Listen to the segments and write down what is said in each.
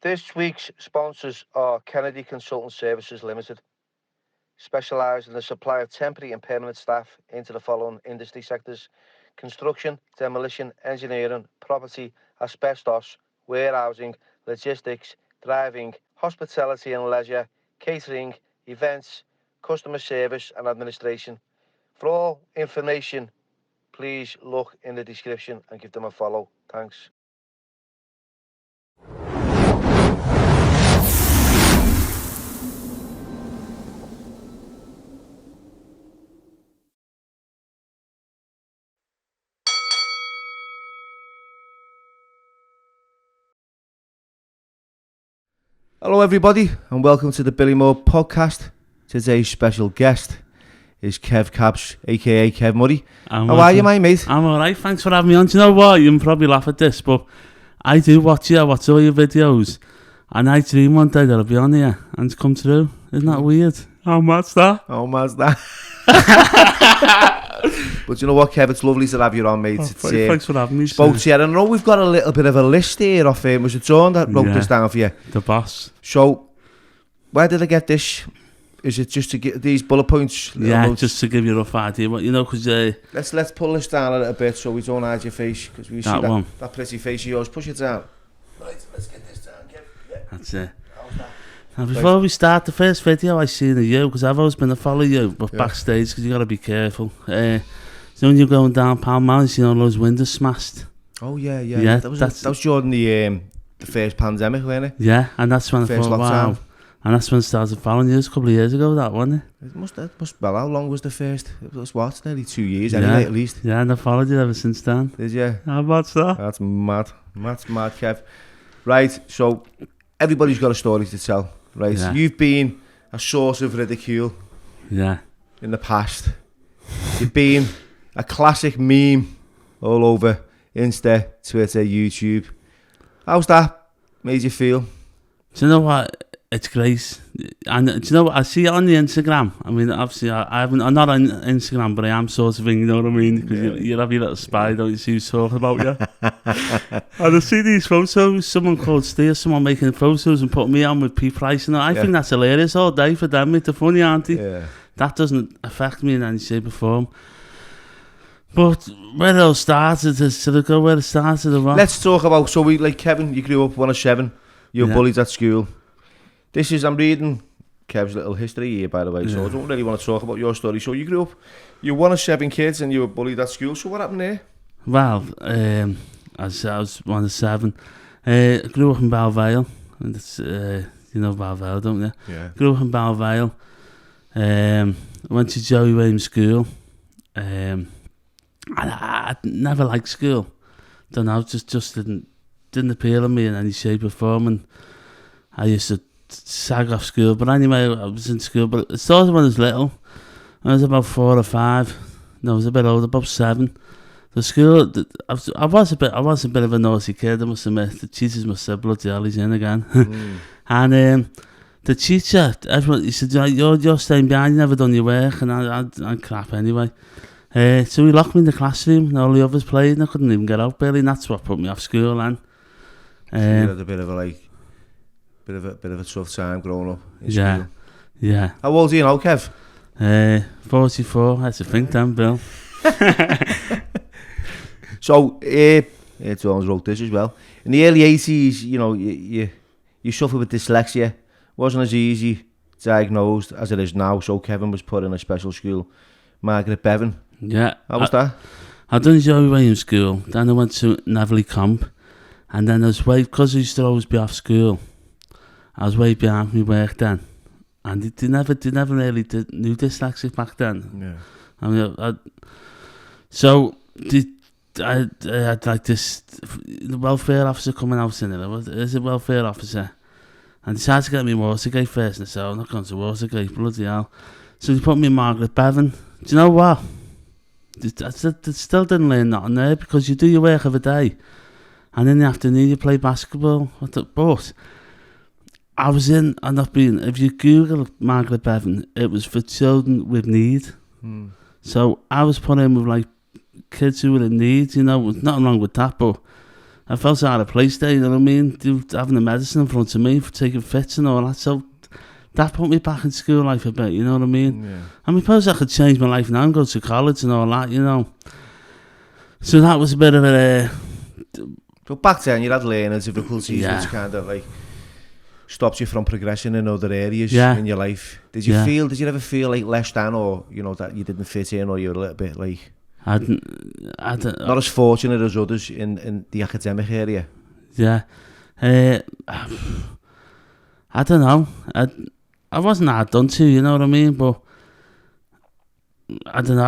This week's sponsors are Kennedy Consultant Services Limited, specialised in the supply of temporary and permanent staff into the following industry sectors: construction, demolition, engineering, property, asbestos, warehousing, logistics, driving, hospitality and leisure, catering, events, customer service and administration. For all information, please look in the description and give them a follow. Thanks. Hello everybody and welcome to the Billy Moore podcast. Today's special guest is Kev Kabsh, aka Kev Murray. How are you, my mate? I'm alright, thanks for having me on. Do you know what? You can probably laugh at this, but I do watch you, I watch all your videos, and I dream one day that I'll be on here and it's come true. Isn't that weird? How mad's that? Oh, mad's that? But you know what, Kev? It's lovely to have you on, mate. Thanks for having me. Spoke to you. I know we've got a little bit of a list here of was it John that wrote this down for you? The boss. So, where did I get this? Is it just to get these bullet points? Yeah, notes? Just to give you a rough idea. But you know, because let's pull this down a little bit so we don't hide your face, because we see that pretty face of yours. Push it down. Right, let's get this down, Kev. Yeah. That's it. Now, before we start, the first video I seen of you, because I've always been a follow you, but backstage, because you got to be careful. So when you're going down Pall Mall, you see all those windows smashed. Oh yeah. That was during the first pandemic, wasn't it? Yeah, and that's when first I thought, lockdown. wow. And that's when I started following you. It was a couple of years ago, that, wasn't it? It must. Well, how long was the first? It was what? Nearly 2 years, anyway, at least. Yeah, and I followed you ever since then. Did you? How about that? That's mad. That's mad, Kev. Right, so everybody's got a story to tell, right? Yeah. You've been a source of ridicule. Yeah. In the past. You've been a classic meme all over Insta, Twitter, YouTube. How's that made you feel? Do you know what? It's great. And do you know what? I see it on the Instagram. I mean, obviously, I'm not on Instagram, but I am sort of thing, you know what I mean? Because you have your little spy, don't you, see who's talking about you? And I see these photos, someone called Steer, someone making photos and putting me on with P. Price, and I think that's hilarious all day for them. They're funny, aren't they? Yeah. That doesn't affect me in any shape or form. But where it all started, should I go where it started or what? Let's talk about, so we, like Kevin, you grew up one of 7, you were bullied at school. I'm reading Kev's little history here, by the way, so I don't really want to talk about your story. So you grew up, you're one of 7 kids and you were bullied at school, so what happened there? Well, as I was one of 7, I grew up in Balvale, and it's, you know Balvale, don't you? Yeah. Grew up in Balvale, went to Joey Wayne School, and I never liked school. Don't know, just didn't appeal to me in any shape or form, and I used to sag off school. But anyway, I was in school, but it started when I was little. I was about 4 or 5. No, I was a bit older, about 7. The school, I was a bit of a naughty kid, I must admit. The teachers must have said, bloody hell, he's in again. And the teacher, everyone, he said, you're staying behind, you never done your work, and I'm crap anyway. So he locked me in the classroom, and all the others played, and I couldn't even get out barely, and that's what put me off school. And so you had a bit of a tough time growing up in school. Yeah. How old are you now, Kev? 44. I had to think then, Bill. So, Jones wrote this as well. In the early 80s, you know, you suffered with dyslexia. Wasn't as easy diagnosed as it is now. So Kevin was put in a special school, Margaret Bevan. Yeah. How was that? I done Joey Wayne School. Then I went to Navally Camp, and then I was because I used to always be off school. I was way behind my work then, and they never really knew dyslexic back then. Yeah. I mean, I had like this the welfare officer coming out in it. There's a welfare officer, and he tried to get me Watergate first, and I said, I'm not going to Watergate, bloody hell. So he put me in Margaret Bevan. Do you know what? I still didn't learn nothing there, because you do your work every day, and in the afternoon you play basketball. But I was in, and I've been, if you Google Margaret Bevan, it was for children with need. So I was put in with like kids who were in need, you know, there's nothing wrong with that, but I felt out of place there, you know what I mean? Having the medicine in front of me for taking fits and all that. So that put me back in school life a bit, you know what I mean? Yeah. I mean, suppose I could change my life now and go to college and all that, you know. So that was a bit of a... But back then you had learning difficulties, Yeah. which kind of like stopped you from progressing in other areas Yeah. in your life. Did you ever feel like less than, or you know, that you didn't fit in, or you were a little bit like not as fortunate as others in the academic area? Yeah. I don't know. I wasn't hard done to, you know what I mean? But I don't know.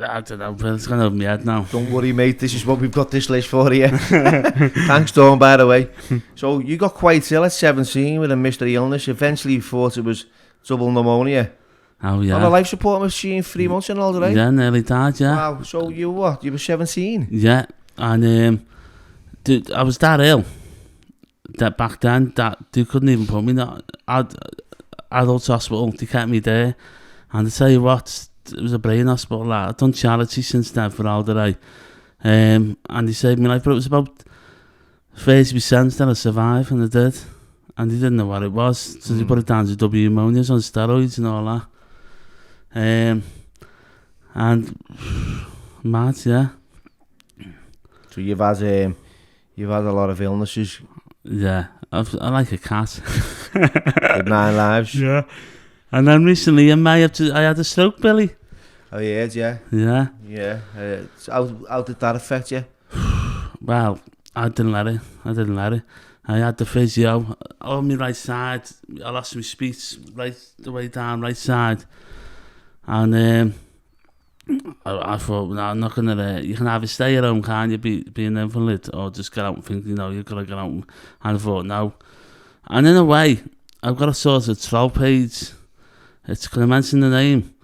I don't know, but it's gone over my head now. Don't worry, mate, this is what we've got this list for you. Thanks, Dawn, by the way. So you got quite ill at 17 with a mystery illness. Eventually you thought it was double pneumonia. Oh, yeah. On a life support machine, 3 months and all that, right? Yeah, nearly died, yeah. Wow, so you what? You were 17? Yeah, and dude, I was that ill that back then that they couldn't even put me in adult hospital. They kept me there. And I tell you what, it was a brain hospital. I've done charity since then for all that and they saved me life, but it was about 30% that I survived, and I did. And they didn't know what it was, so they put it down to W pneumonias on steroids and all that. And mad, yeah. So you've had a lot of illnesses. Yeah, I like a cat. With 9 lives. Yeah. And then recently in May, I had a stroke, Billy. Oh yeah. Yeah. Yeah. So how did that affect you? Well, I didn't let it. I had the physio on my right side. I lost my speech right the way down, right side. And I thought, no, I'm not going to... you can either stay at home, can't you, be an invalid, or just get out and think, you know, you've got to get out. And I thought, no. And in a way, I've got a sort of 12 page. Can I mention the name?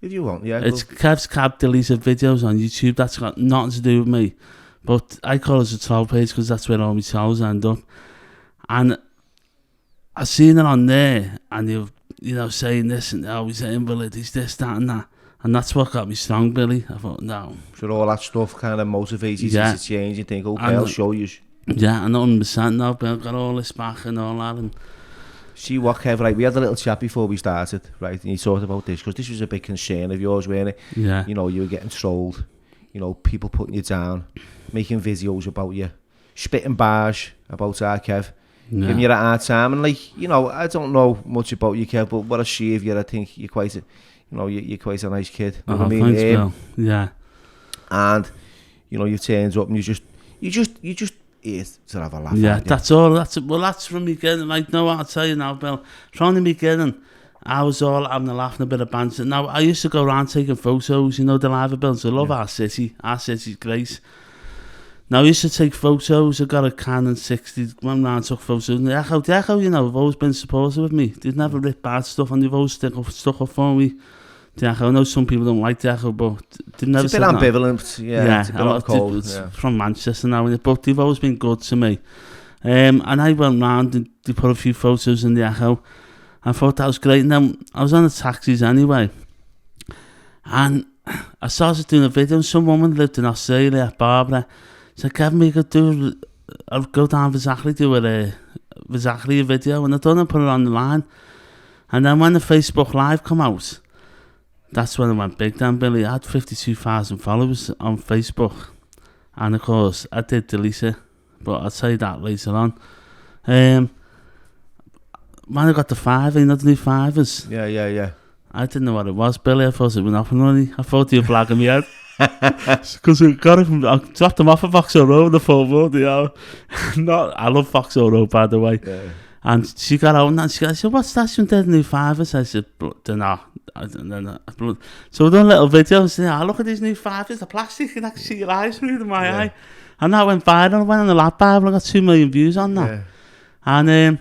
If you want, yeah. It's Kev Kabsh deleted videos on YouTube. That's got nothing to do with me. But I call it a 12 page because that's where all my shows end up. And I seen it on there, and you know, saying this and oh, he's an invalid, he's this, that, and that. And that's what got me strong, Billy. I thought, no. So all that stuff kind of motivates you to change. You think, okay, I'll show you. Yeah, I know 100% now, but I've got all this back and all that. And see what, Kev, right, we had a little chat before we started, right, and you talked about this, because this was a big concern of yours, weren't it? Yeah. You know, you were getting trolled, you know, people putting you down, making videos about you, spitting bars about our Kev, giving you a hard time, and like, you know, I don't know much about you, Kev, but what I see of you, I think you're quite a, you know, you're quite a nice kid. You know what I mean? Thanks, Bill. Yeah. And, you know, you turned up and you just here to have a laugh. Yeah, that's all. That's from the beginning. Like, no, I'll tell you now, Bill. From the beginning, I was all having a laugh and a bit of banter. Now, I used to go around taking photos, you know, the live builds. I love our city. Our city's great. Now, I used to take photos. I got a Canon 60, went round, took photos. And the Echo, you know, have always been supportive of me. They've never ripped bad stuff, and they've always stuck up for me. The Echo, I know some people don't like the Echo, but they've never said that. It's a bit ambivalent, yeah. It's a bit cold. It's from Manchester now, but they've always been good to me. And I went round and they put a few photos in the Echo. I thought that was great. And then I was on the taxis anyway. And I started doing a video, and some woman lived in Australia, Barbara, said, Kevin, we could I'll go down for Zachary, do a video. And I done it, put it on the line. And then when the Facebook Live come out, that's when it went big then, Billy. I had 52,000 followers on Facebook. And of course, I did delete it. But I'll tell you that later on. When I got the 5, you know, the new 5s. Yeah. I didn't know what it was, Billy. I thought it was nothing really. I thought they were blagging me head. Because I dropped them off at Vauxhall Road, the full road, you know. I love Vauxhall Road, by the way. Yeah. And she got out and she said, what's that? She did new 5s. I said, no. So we done a little video and said, look at these new 5s, the plastic, you can actually see your eyes through my eye. And that went viral. I went on the lap Bible, I got 2 million views on that. Yeah. And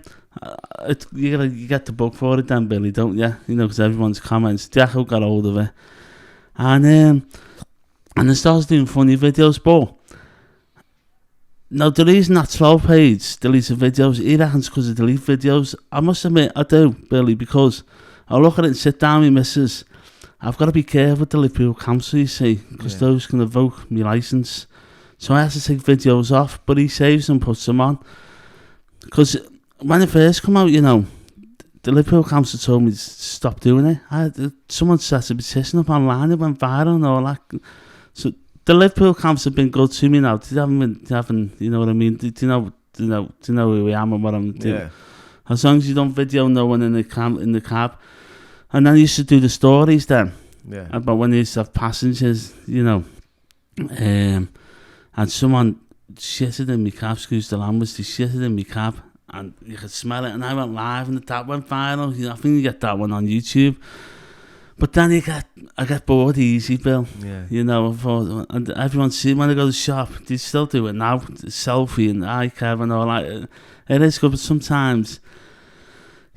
you get the book for it then, Billy, don't you? You know, because everyone's comments. Deco got hold of it. And I started doing funny videos, but now the reason that 12 page deletes videos, he reckons because I delete videos. I must admit, I do, Billy, because I look at it and sit down with missus. I've got to be careful with the Liverpool council, you see, because those can revoke my licence. So I had to take videos off, but he saves and puts them on. Because when it first come out, you know, the Liverpool council told me to stop doing it. Someone set a petition up online, it went viral and all that. So the Liverpool council have been good to me now. They haven't, you know what I mean? Do you know who I am and what I'm doing? Yeah. As long as you don't video no one in the cab. And then I used to do the stories then. Yeah. About when they used to have passengers, you know. And someone shitted in my cab, excuse the language, they shitted in my cab. And you could smell it, and I went live, and that went viral. You know, I think you get that one on YouTube. But then I get bored easy, Bill. Yeah. You know, and everyone see when I go to the shop, they still do it now. Selfie and hi Kev and all that. It is good, but sometimes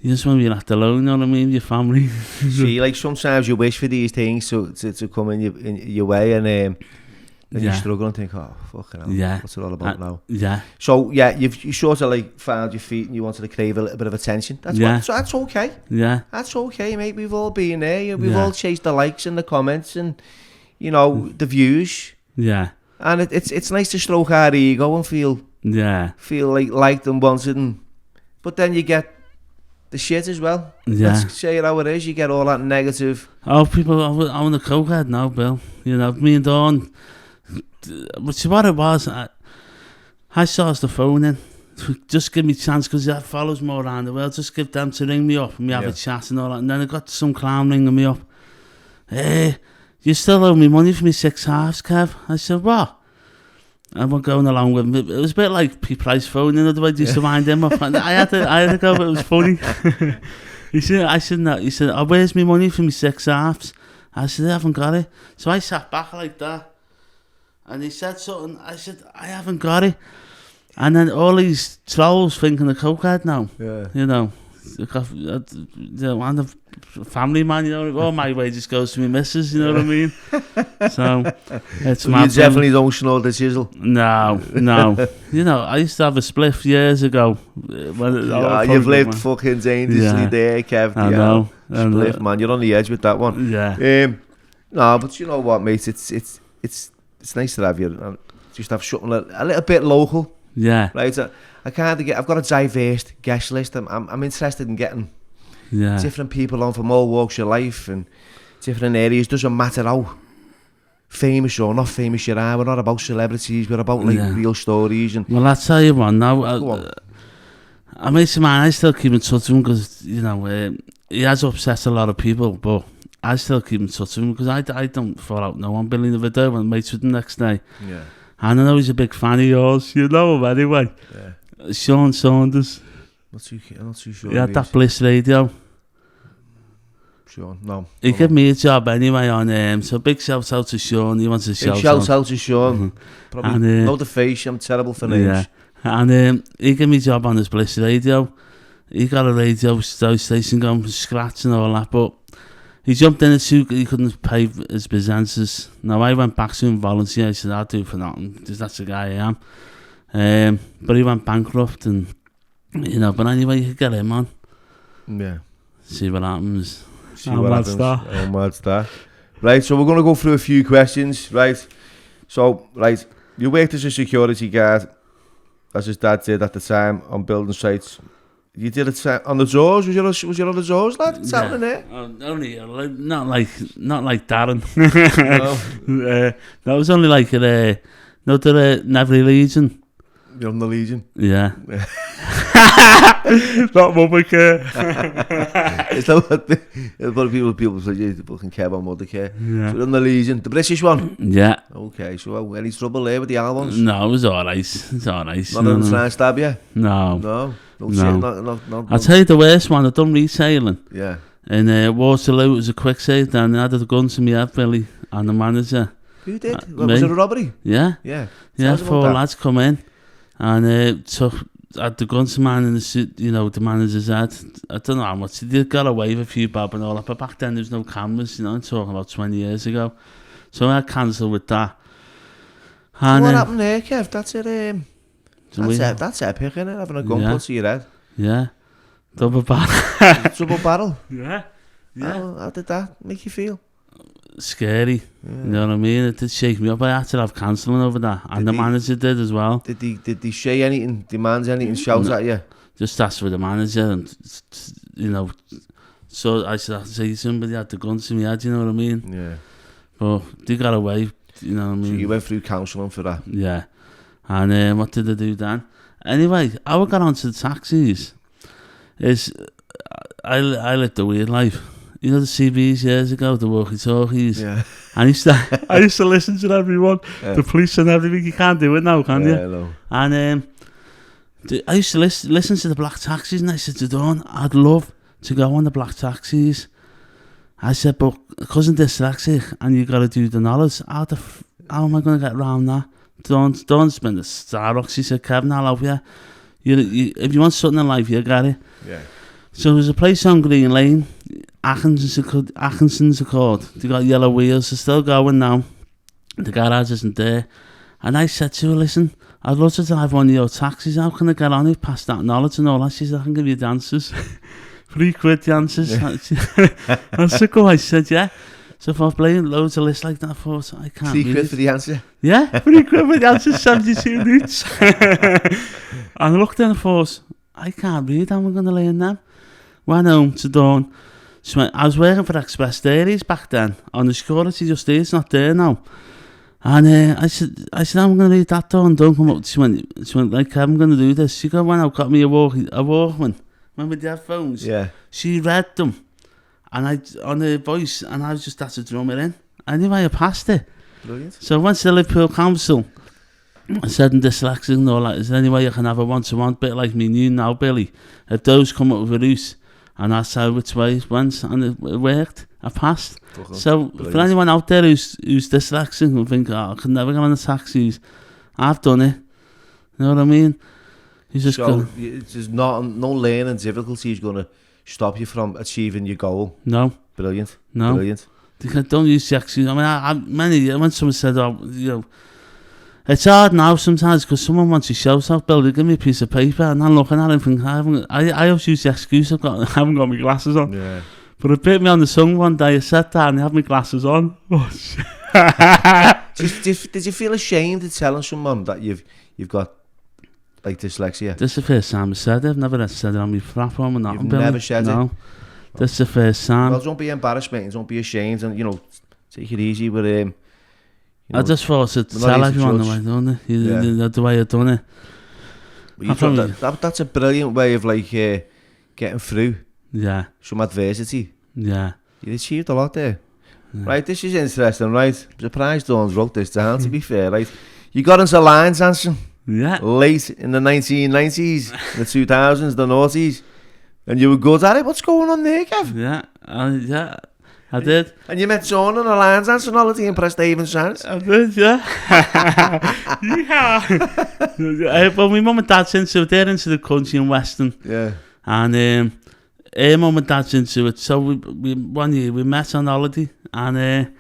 you just want to be left alone. You know what I mean? Your family. See, like sometimes you wish for these things to come in your way, and you struggle and think, oh, fucking hell, what's it all about now? Yeah. So, yeah, you sort of like found your feet and you wanted to crave a little bit of attention. So that's okay. Yeah. That's okay, mate. We've all been there. We've all chased the likes and the comments and, you know, the views. Yeah. And it's nice to stroke our ego and feel like liked and wanted. But then you get the shit as well. Yeah. Let's say it how it is. You get all that negative. Oh, people, I'm a cokehead now, Bill. You know, me and Dawn... Which is what it was. I saw the phone in. Just give me a chance because that follows more around the world. Just give them to ring me up and we have a chat and all that. And then I got some clown ringing me up. Hey, you still owe me money for me 6 halves, Kev? I said, what? And we're going along with it. It was a bit like P-Price phone, you know, the way they used to wind him up. And I had to go, but it was funny. I said, no. He said, oh, where's me money for me 6 halves? I said, I haven't got it. So I sat back like that. And he said something, I said, I haven't got it. And then all these trolls thinking of cokehead now. Yeah. You know, I'm the family man, you know, all my wages goes to me missus, you know what I mean? So, it's mad. You definitely don't snore the chisel. No. You know, I used to have a spliff years ago. You've lived fucking dangerously there, Kev. I know. Spliff, man, you're on the edge with that one. Yeah. No, but you know what, mate, it's nice to have you just have something a little bit local. Yeah. Right. I've got a diverse guest list. I'm interested in getting different people on from all walks of life and different areas. Doesn't matter how famous or not famous you are. We're not about celebrities. We're about real stories. And well, I'll tell you one now. I mean, man, I still keep in touch with him because you know he has upset a lot of people, but I still keep in touch with him because I don't fall out no one. Billy never do. I'm mates with him next day. Yeah. And I know he's a big fan of yours. You know him anyway. Yeah. Sean Saunders. Not too sure. He had that Bliss Radio. Sean, no. He gave me a job anyway on so big shout out to Sean. He wants a shout out to Sean. Probably and, know the face. I'm terrible for names. Yeah. And he gave me a job on his Bliss Radio. He got a radio station going from scratch and all that, but he jumped in he couldn't pay his businesses. Now I went back to him volunteer. I said, I'll do it for nothing, because that's the guy I am. But he went bankrupt and, you know, but anyway, you could get him on. Yeah. See what happens. Oh, mad star. Right, so we're going to go through a few questions, right? So, right, you worked as a security guard, as his dad did at the time, on building sites. You did it on the doors? Was you on the doors, lad? Happening there? Only, not like Darren. No. That was only like the Neville Legion. You're on the Legion? Yeah. Not mother care. Is that what people say? You fucking Kev on mother care. Yeah. So you're on the Legion. The British one? Yeah. Okay, so any trouble there with the other ones? No, it was alright. It's alright. Not trying to stab you? No. No. No. I'll tell you the worst one. I've done retailing. Yeah. In Waterloo, it was a quick save down. I had a gun to me head, Billy, and the manager. Who did? Was it a robbery? Yeah. Yeah. Yeah, 4 lads come in and had the gun to man in the suit, you know, the manager's head. I don't know how much. They got away with a few bob and all that, but back then there was no cameras, you know, I'm talking about 20 years ago. So I cancelled with that. And, so what happened there, Kev? That's it. That's epic, isn't it? Having a gun put to your head. Yeah. Double barrel. Double barrel? Yeah. How did that make you feel? scary. You know what I mean? It did shake me up. I had to have counselling over that, and the manager did as well. Did he say anything, demand anything, shout at you? Just asked for the manager, and you know, so I should have to say somebody had the gun to me head. You know what I mean? Yeah. But they got away. You know what I mean? So you went through counselling for that? Yeah. And what did I do then? Anyway, how I got onto the taxis is I lived a weird life. You know the CBs years ago, the walkie-talkies? Yeah. I used to listen to everyone, the police and everything. You can't do it now, can you? Yeah, no. And I used to listen to the black taxis, and I said to Dawn, I'd love to go on the black taxis. I said, but because I'm dyslexic and you got to do the knowledge, how am I going to get around that? Dawn's been the Starbucks. She said, Kevin, I'll help you. If you want something in life, you got it. Yeah. So there's a place on Green Lane, Atkinson's called. They got yellow wheels, they're still going now. The garage isn't there. And I said to her, listen, I'd love to drive one of your taxis. How can I get on it past that knowledge and all that? She said, I can give you the answers. £3 the answers. Yeah. I said, go. I said, yeah. So if I'm playing loads of lists like that, I thought, I can't read £3 it. for the answer? Yeah, £3 for the answer, 72 notes. And I looked and I thought, I can't read, how am I going to learn them? Went home to Dawn. I was working for Express Dairies back then, on the security just there, it's not there now. And I said, I'm going to read that, Dawn, don't come up. She went like, I'm going to do this. She went out, got me a Walkman. Remember the headphones? Yeah. She read them, and on her voice, and I just had to drum it in. Anyway, I passed it. Brilliant. So I went to the Liverpool Council. I said, in dyslexic and all that, is there any way I can have a one-to-one bit like me and you now, Billy? If those come up with a route, and that's how which way it went, and it worked. I passed. So brilliant. For anyone out there who's dyslexic and think, I could never get on the taxis, I've done it. You know what I mean? You just there's no learning difficulties going to stop you from achieving your goal. No. Brilliant. No. Brilliant. Don't use the accent. I mean, when someone said, it's hard now sometimes because someone wants to shout out, Bill, they give me a piece of paper, and I'm looking at it and thinking, I always use the excuse, I haven't got my glasses on. Yeah. But it bit me on the tongue one day. I sat down and I had my glasses on. Oh, shit. Did you feel ashamed of telling someone that you've got like dyslexia? This is the first time I said it. I've never said it on my platform or nothing. You've never said it? No. This is the first time. Well, don't be embarrassed, mate. Don't be ashamed, and take it easy with I just thought to tell everyone the way I've done it. The way I've done it. Well, that's a brilliant way of getting through. Yeah. Some adversity. Yeah. You achieved a lot there. Yeah. Right, this is interesting, right? I'm surprised Dawn's wrote this down, to be fair, right? You got into line dancing. Yeah. Late in the 1990s, the 2000s, the noughties. And you were good at it. What's going on there, Kev? Yeah. I did. And you met Dawn on a line dancing holiday in Presthaven Sands. I did, yeah. Yeah. Well, my mum and dad's into it. They're into the country and western. Yeah. And her mum and dad's into it. So we one year we met on holiday, and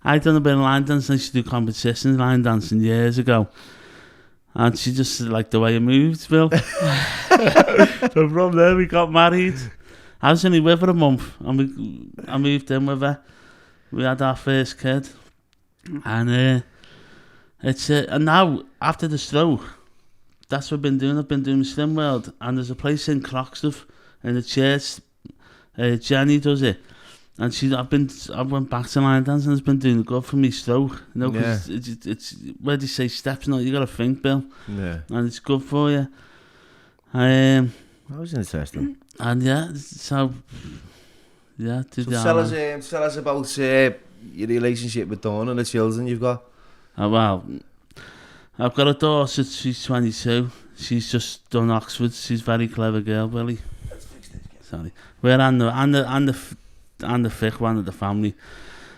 I'd done a bit of line dancing. I used to do competitions line dancing years ago. And she just liked the way I moved, Bill. So from there we got married. I was only with her a month, and I moved in with her. We had our first kid, and and now after the stroke, that's what I've been doing. I've been doing Slim World, and there's a place in Croxteth in the church. Jenny does it, and I went back to line dancing. It's been doing good for me stroke, because it's where they say steps. You got to think, Bill. Yeah, and it's good for you. That was interesting. And so tell us about your relationship with Dawn and the children you've got. Oh, well, I've got a daughter. She's 22. She's just done Oxford. She's a very clever girl, Billy. Sorry, we're on the fifth one of the family.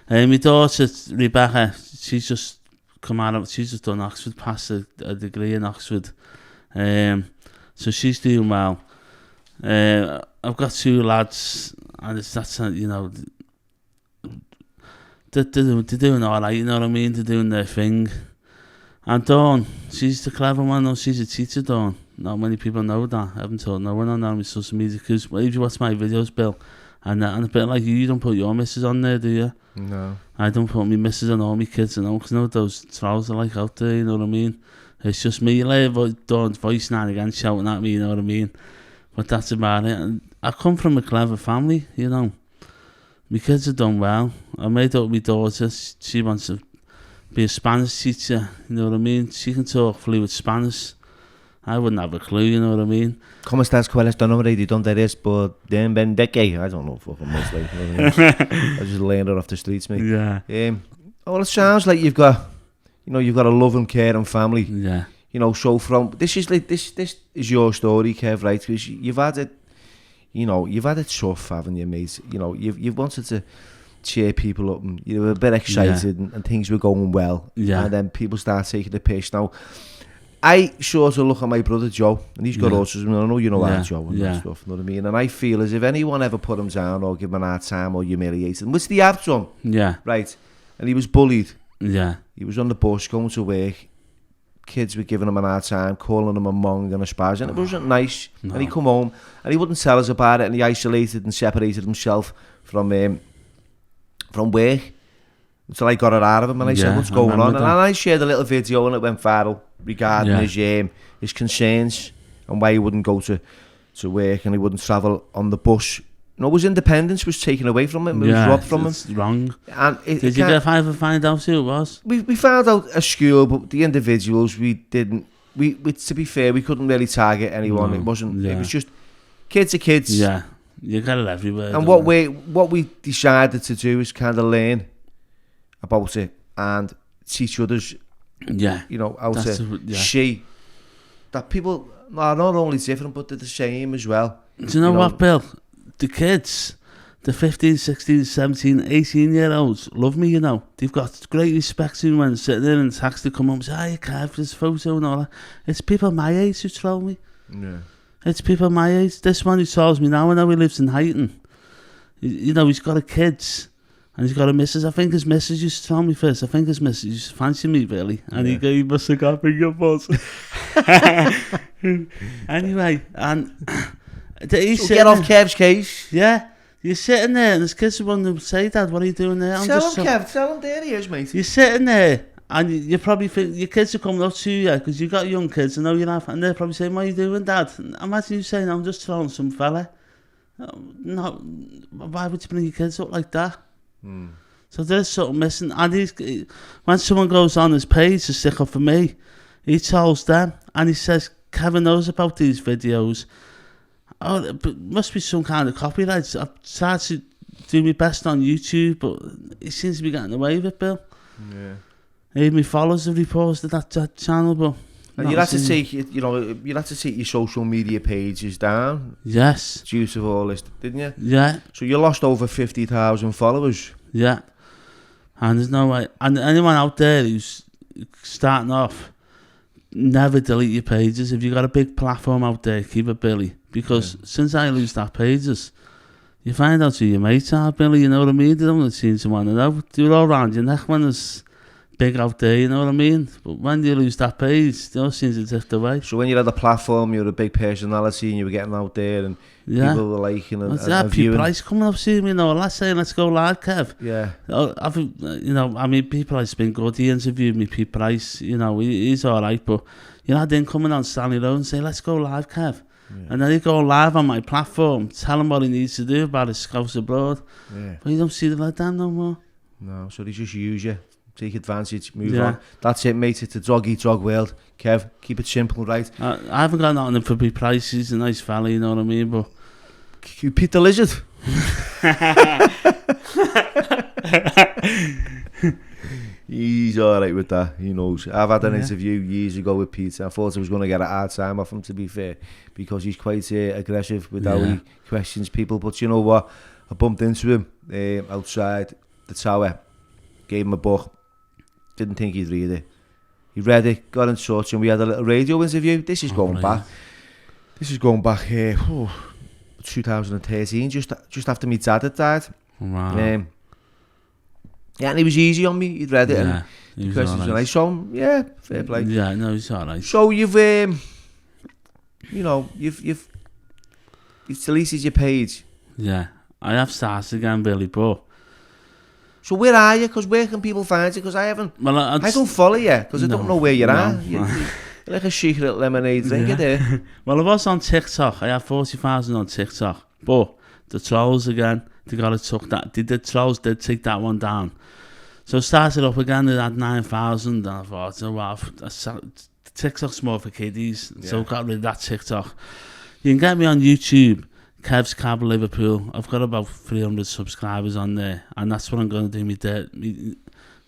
My daughter Rebecca, she's just come out of. She's just done Oxford, passed a degree in Oxford. So she's doing well. I've got two lads, and they're doing all right, you know what I mean? They're doing their thing. And Dawn, she's the clever one, though. She's a teacher, Dawn. Not many people know that. I haven't told no one on my social media, because if you watch my videos, Bill, And a bit like you don't put your missus on there, do you? No. I don't put my missus and all my kids, because you know those trolls are like out there, you know what I mean? It's just me, like, Dawn's voice now and again shouting at me, you know what I mean? But that's about it. And I come from a clever family, you know. My kids have done well. I made up with my daughter. She wants to be a Spanish teacher, you know what I mean? She can talk fluent Spanish. I wouldn't have a clue, you know what I mean? ¿Cómo estás? ¿Cuál es tu nombre? ¿De dónde eres? Por den ben decade? I don't know fucking much, like, you know what I mean? I just laying it off the streets, mate. Yeah. Well, it sounds like you've got a loving, caring family. Yeah. You know, so from this is your story, Kev, right? Because you've had it, you've had it tough, haven't you, mate? You know, you've wanted to cheer people up, and you were a bit excited, and things were going well. Yeah. And then people start taking the piss. Now, I sort of look at my brother Joe, and he's got autism, and I know you know about Joe and that stuff, you know what I mean? And I feel as if anyone ever put him down or give him a hard time or humiliated him, which they have done, right? And he was bullied. Yeah. He was on the bus going to work. Kids were giving him a hard time, calling him a mong and a spaz, and it wasn't nice. No. And he come home, and he wouldn't tell us about it, and he isolated and separated himself from work until I got it out of him, and I said, what's going on? And I shared a little video, and it went viral regarding his concerns and why he wouldn't go to work and he wouldn't travel on the bus. No, his independence was taken away from him. It was robbed from him. It's wrong. And Did you ever find out who it was? We found out at school, but the individuals we didn't. We to be fair, we couldn't really target anyone. No, it wasn't. It was just kids are kids. Yeah, you got it everywhere. And what we decided to do is kind of learn about it and teach others. Yeah, how to see that people are not only different, but they're the same as well. Do you know what, Bill? The kids, the 15, 16, 17, 18-year-olds love me, They've got great respect to me when sitting there and taxi come up and say, "Hi, Kev, this photo and all that." It's people my age who troll me. Yeah. It's people my age. This one who trolls me now, I know he lives in Highton. He's got a kids and he's got a missus. I think his missus used to troll me first. I think his missus used to fancy me, really. And he must have got bigger balls. Anyway, and... So get off Kev's case. Yeah, you're sitting there and there's kids who want to say, "Dad, what are you doing there?" Tell him, Kev, tell him there he is, mate. You're sitting there and you probably think your kids are coming up to you because you've got young kids, I know you laugh, and they're probably saying, "What are you doing, Dad?" Imagine you saying, "I'm just trolling some fella." No, why would you bring your kids up like that? So there's something missing. And when someone goes on his page to stick up for me, he tells them and he says, "Kevin knows about these videos. Oh, but must be some kind of copyright." I've tried to do my best on YouTube, but it seems to be getting away with it, Bill. Yeah. My followers have reposted that channel, but and you had to take your social media pages down. Yes. Due to all this, didn't you? Yeah. So you lost over 50,000 followers. Yeah. And there's no way. And anyone out there who's starting off, never delete your pages. If you got a big platform out there, keep it, Billy. Because since I lose that pages, you find out who your mates are, Billy, you know what I mean? They don't seem to want to know. They're all around your neck when it's big out there, you know what I mean? But when you lose that page, they all seem to drift away. So when you had a platform, you were a big personality and you were getting out there and people were liking and viewing. Price coming up seeing me, last saying, "Let's go live, Kev." Yeah. People like been good. He interviewed me, Pete Price, he's alright, but I didn't come in on Stanley Road and say, "Let's go live, Kev." Yeah. And then he go live on my platform, tell him what he needs to do about his scouts abroad. Yeah. But you don't see it like that no more. No, so they just use you, take advantage, move on. That's it, mate. It's a dog-eat-dog world. Kev, keep it simple, right? I haven't got nothing for big price. He's a nice fella, you know what I mean? But you Pete the Lizard. He's alright with that, he knows. I've had an interview years ago with Pete. I thought I was going to get a hard time off him, to be fair, because he's quite aggressive with how he questions people. But you know what? I bumped into him outside the tower, gave him a book, didn't think he'd read it. He read it, got in touch, and we had a little radio interview. This is going back 2013, just after my dad had died. Wow. Yeah, and he was easy on me. He'd read it, and the questions were nice. So fair play. Yeah, no, he's alright. So you've deleted your page. Yeah, I have started again, Billy, but... So where are you? Because where can people find you? Because I haven't... Well, I don't follow you, because I don't know where you are. No. You're like a secret lemonade drinker there. Well, I was on TikTok. I have 40,000 on TikTok. But the trolls again, the trolls did take that one down. So I started up again, it had 9,000, and I thought, oh, wow, TikTok's more for kiddies, so I got rid of that TikTok. You can get me on YouTube, Kev Kabsh Liverpool. I've got about 300 subscribers on there, and that's what I'm going to do,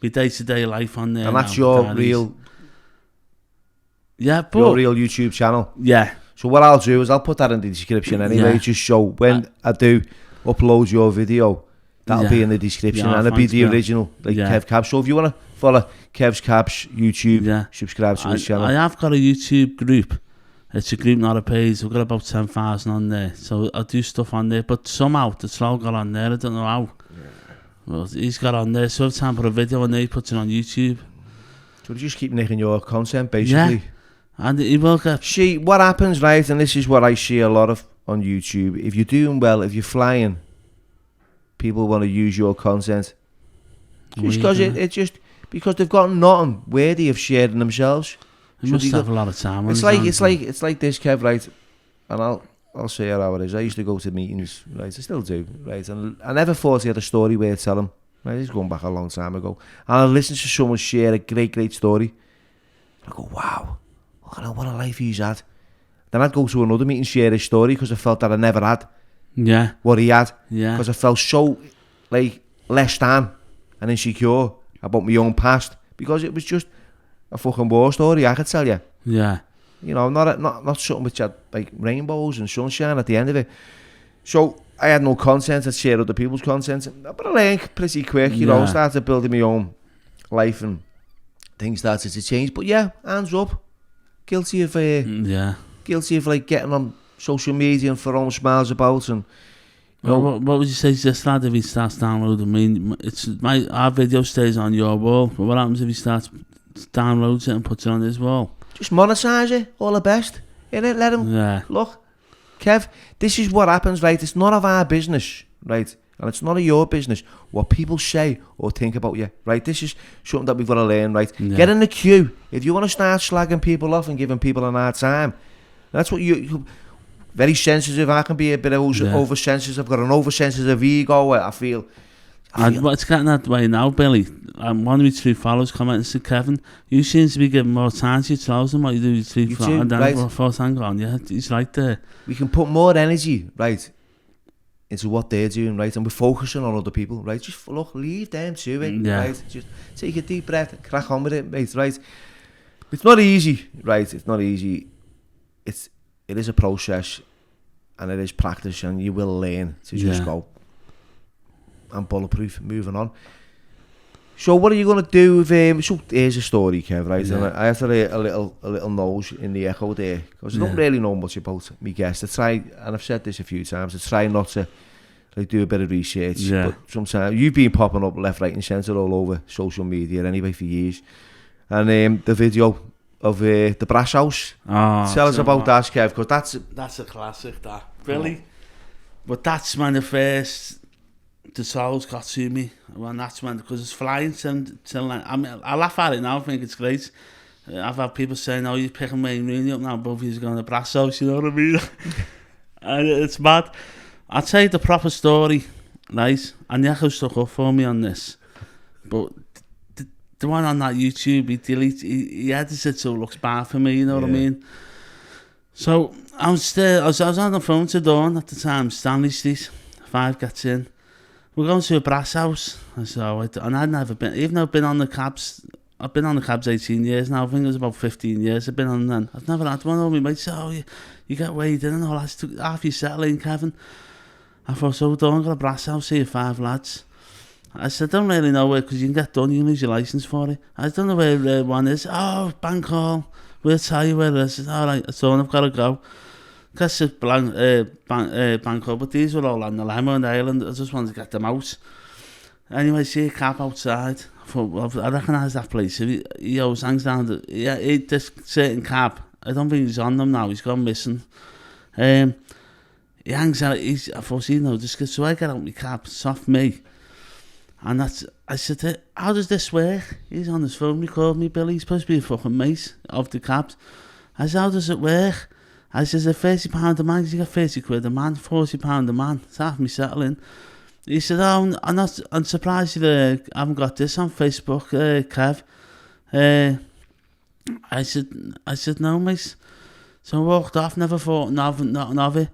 my day-to-day life on there. And that's your real... Yeah, but... Your real YouTube channel? Yeah. So what I'll do is I'll put that in the description anyway, just so when I do upload your video, that'll be in the description, and it'll be the original, like Kev Kabsh. So if you want to follow Kev Kabsh YouTube, subscribe to his channel. I have got a YouTube group. It's a group, not a page. We've got about 10,000 on there. So I do stuff on there, but somehow the troll got on there. I don't know how. Well, he's got on there. So every time I put a video on there, he puts it on YouTube. So they just keep nicking your content, basically. Yeah. And he will get... See, what happens, right, and this is what I see a lot of on YouTube, if you're doing well, if you're flying, people want to use your content. Just because it's just because they've got nothing worthy of sharing themselves. They must have a lot of time. It's like this, Kev, right? And I'll say how it is. I used to go to meetings, right? I still do, right? And I never thought he had a story worth telling. Right? It's going back a long time ago. And I listen to someone share a great story. I go, wow, what a life he's had. Then I'd go to another meeting, share his story, because I felt that I never had what he had. Yeah. Because I felt so, like, less than and insecure about my own past, because it was just a fucking war story, I could tell you. Yeah. You know, not something which had, like, rainbows and sunshine at the end of it. So I had no content, I'd share other people's content. But I learned pretty quick, you know, started building my own life and things started to change. But yeah, hands up. Guilty of like getting on social media and throwing smiles about, and you know, what would you say to this lad if he starts downloading? I mean, our video stays on your wall, but what happens if he starts downloads it and puts it on his wall? Just monetize it, all the best. Innit? Let him look, Kev, this is what happens, right? It's none of our business, right? And it's none of your business what people say or think about you, right? This is something that we've got to learn, right? Get in the queue. If you want to start slagging people off and giving people a hard time, that's what you very sensitive. I can be a bit oversensitive. I've got an oversensitive ego. I feel. What's getting that way now, Billy? One of my true followers commented and said, Kevin, you seem to be giving more time to your trolls than what you do with your true followers. And then first hang on, yeah, he's right there. We can put more energy, right, into what they're doing, right, and we're focusing on other people, right? Just look, leave them to it, right? Just take a deep breath, crack on with it, mate, right? It's not easy, right? It's not easy. It is a process, and it is practice, and you will learn to just go. I'm bulletproof, moving on. So what are you going to do with so here's a story, Kev, right? And I have to a little nose in the echo there, because I don't really know much about me guests. I try, and I've said this a few times, I try not to like do a bit of research, but sometimes you've been popping up left, right and centre all over social media anyway for years. And the video of the Brass House, tell us about that, Kev, because that's a classic, that, really. But that's when the souls got to me, and that's when, because it's flying till I mean, I laugh at it now, I think it's great. I've had people saying, oh, you're picking Wayne Rooney up now, both of you's going to Brass House, you know what I mean? And it's mad. I'll tell you the proper story, right? And Yako stuck up for me on this, but the one on that YouTube, he edits it so it looks bad for me, you know what I mean? So I was on the phone to Dawn at the time, Stanley Street, 5 gets in. We're going to a Brass House, and I'd never been, even though I've been on the cabs, 18 years now, I think it was about 15 years I've been on then. I've never had one of my mates say, oh, you get weighed in and all that, took half your settling, Kevin. I thought, so Dawn got a Brass House here, 5 lads. I said, I don't really know where, because you can get done, you can lose your licence for it. I don't know where one is. Oh, Bank Hall, we'll tell you where it is. All right, so I've got to go. Because it's Bank Hall, but these were all on the Limo and Island. I just wanted to get them out. Anyway, see a cab outside. I thought, well, I recognise that place. He always hangs down. This certain cab, I don't think he's on them now. He's gone missing. he hangs out, I thought, so I get out my cab, it's off me. And I said, how does this work? He's on his phone, he called me, Billy, he's supposed to be a fucking mate of the cabs. I said, how does it work? I said, £30 a man, you got 30 quid a man, £40 a man, it's half me settling. He said, I'm surprised you haven't got this on Facebook, Kev. I said, no, mate. So I walked off, never thought nothing of it.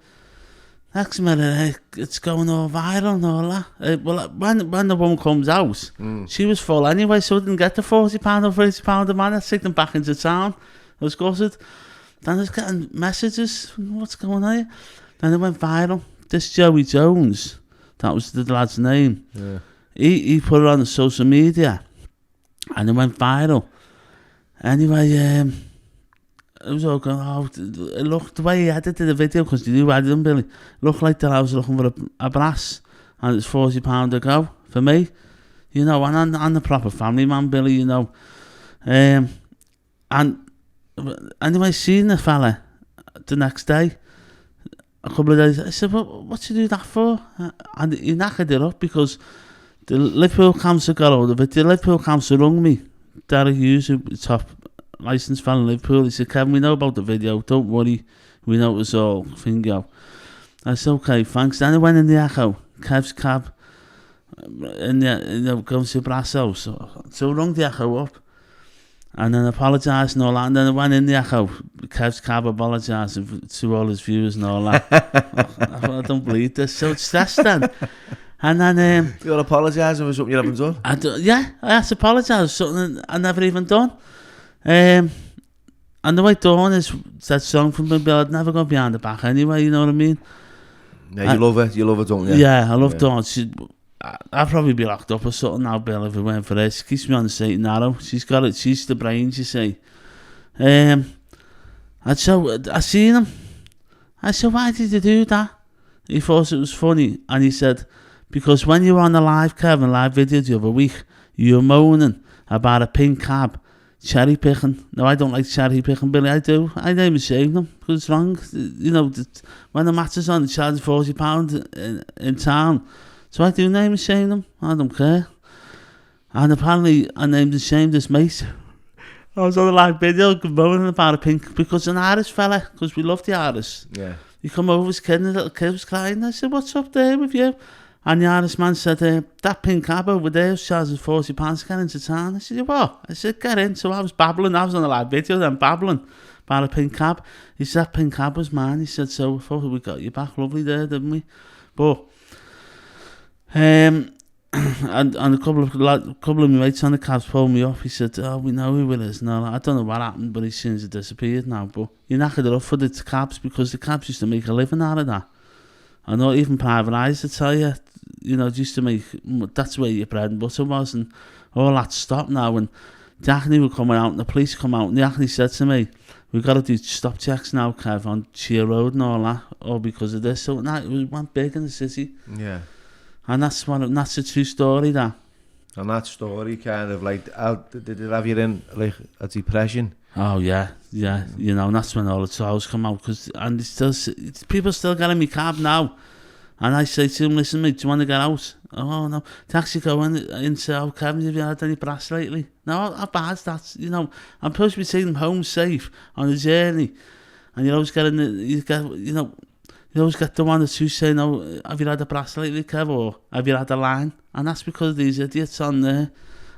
Next minute, it's going all viral and all that. Well, when the woman comes out, she was full anyway, so I didn't get the £40 or £30 a man. I took them back into town. I was gutted. Then I was getting messages, what's going on here? Then it went viral. This Joey Jones, that was the lad's name. Yeah. He put it on the social media, and it went viral. Anyway, it was all going, it looked, the way he edited the video, because you edited them, Billy, looked like that I was looking for a brass, and it's £40 a go for me, and I'm the proper family man, Billy, and anyway, seeing the fella the next day, a couple of days, I said, what'd you do that for? And he knackered it up, because the Liverpool council got hold of it. The Liverpool council rung me, Derek Hughes, the top licensed fan in Liverpool. He said, Kevin, we know about the video, don't worry, we know it was all fingo. I said, okay, thanks. Then I went in the Echo, Kev's cab, and going to Brasso. So I rung the Echo up, and then apologised and all that, and then I went in the Echo, Kev's cab apologised to all his viewers and all that. I don't believe this, so it's stressed then. And then You're apologising for something you haven't done? I had to apologise for something I never even done. And the way Dawn is, that song from Bill, I'd never go behind the back anyway, you know what I mean? Yeah, you love it, don't you? Yeah, I love Dawn. I'd probably be locked up or something now, Bill, if it went for this. She keeps me on the straight and narrow. She's got it, she's the brains, you see. And so I seen him. I said, why did you do that? He thought it was funny, and he said, because when you were on the live, Kevin, live video the other week, you were moaning about a pink cab, cherry picking. No, I don't like cherry picking, Billy, I do. I name and shame them, because it's wrong. When the match is on, they charge £40 in town. So I do name and shame them, I don't care. And apparently, I named and shamed this mate. I was on the live video, moaning about a pink, because an Irish fella, because we love the Irish. Yeah. He come over, his kid, and the little kid was crying. I said, what's up there with you? And the Irish man said, that pink cab over there was charging £40 to get into town. I said, what? I said, get in. So I was babbling. I was on the live video then, babbling about a pink cab. He said, that pink cab was mine. He said, so I thought we got you back lovely there, didn't we? But, and a couple of my mates on the cabs pulled me up. He said, we know who it is. No, I don't know what happened, but he seems to have disappeared now. But you knackered it up for the cabs, because the cabs used to make a living out of that. I know even Private Eyes to tell you, it used to make, that's where your bread and butter was, and all that stopped now. And the Acne were coming out, and the police come out, and the Acne said to me, we've got to do stop checks now, Kev, on Sheer Road and all that, all because of this. So it went big in the city. Yeah. And that's a true story, that. And that story kind of like, did it have you in like a depression? Oh yeah, and that's when all the tours come out, and people still getting me cab now, and I say to them, listen mate, do you want to get out? Oh no, taxi going into, Kevin, have you had any brass lately? No, how bad's that? I'm supposed to be taking them home safe on the journey, and you always get you always get the one or two saying, oh, have you had a brass lately, Kev, or have you had a line? And that's because of these idiots on there.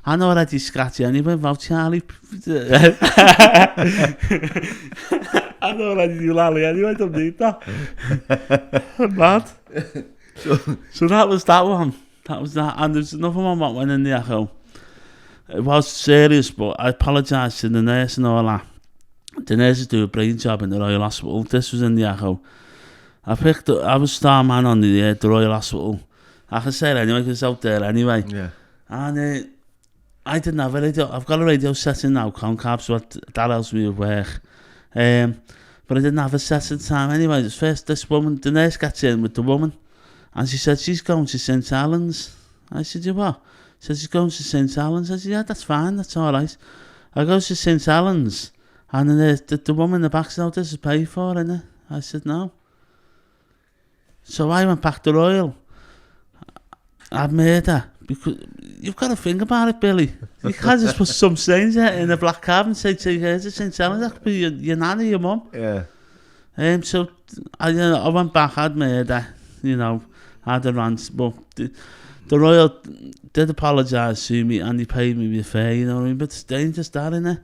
I know already scratchy anyway about Charlie. I know already do Lally anyway, don't need that. Mad. So that was that one. That was that. And there's another one that went in the Echo. It was serious, but I apologise to the nurse and all that. The nurses do a brain job in the Royal Hospital. This was in the Echo. I was star man on the Royal Hospital. I can say it anyway, because it's out there anyway. Yeah. And I didn't have a radio. I've got a radio set in now, Concab, so that helps me with work. But I didn't have a set at the time anyway. This woman, the nurse gets in with the woman, and she said, she's going to St. Helens. I said, you what? She said, she's going to St. Helens. I said, yeah, that's fine, that's all right. I go to St. Helens, and then the woman in the back said, oh, this is paid for, innit? I said, no. So I went back to Royal. I'd murder. Because you've got to think about it, Billy. You can't just put some stranger in a black cab and say, here's a St. Helens, that could be your nanny, your mum. Yeah. So I went back, I'd murder, I had a rant, but the Royal did apologise to me and he paid me with fare, you know what I mean? But it's dangerous, that, innit?